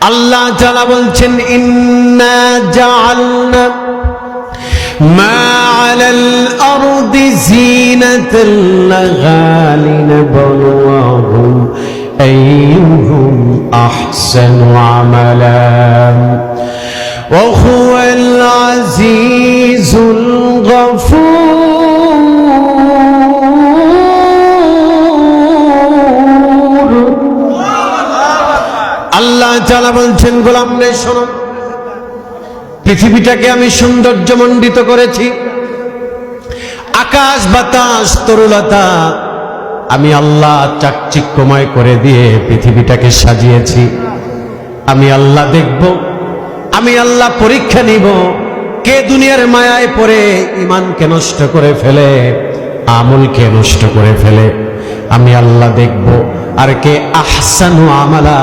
আল্লাহ তাআলা বলছেন ইন্না জাআলনা মা আলাল আরদি জিনাতাল লাহা লিনাবলুয়াহুম আইয়ুহুম আহসানু আমালা ওয়া হুয়াল আজিজুল গফুর। আল্লাহ তাআলা বলছেন গোলাম রে শোনো, পৃথিবীটাকে আমি সৌন্দর্যমণ্ডিত করেছি, আকাশ বাতাস তরুলতা আমি আল্লাহ চাকচিক্যময় করে দিয়ে পৃথিবীটাকে সাজিয়েছি। আমি আল্লাহ দেখব, আমি আল্লাহ পরীক্ষা নিব, কে দুনিয়ার মায়ায় পড়ে ঈমানকে নষ্ট করে ফেলে, আমলকে নষ্ট করে ফেলে। আমি আল্লাহ দেখব, আর কে আহসানু আমালা,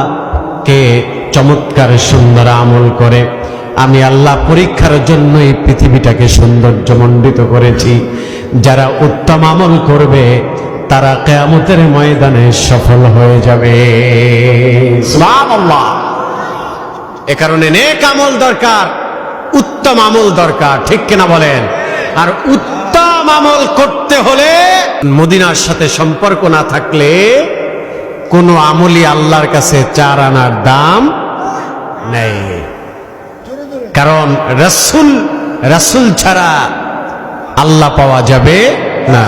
কে চমৎকার সুন্দর আমল করে। আমি আল্লাহ পরীক্ষার জন্য এই পৃথিবীটাকে সৌন্দর্যমণ্ডিত করেছি। যারা উত্তম আমল করবে তারা কিয়ামতের ময়দানে সফল হয়ে যাবে। সুবহানাল্লাহ। এ কারণে নেক আমল দরকার, উত্তম আমল দরকার, ঠিক কিনা বলেন? আর উত্তম আমল করতে হলে মদিনার সাথে সম্পর্ক না থাকলে কোনো আমলই আল্লাহর কাছে 4 আনার দাম নেই। কারণ রাসূল ছাড়া আল্লাহ পাওয়া যাবে না।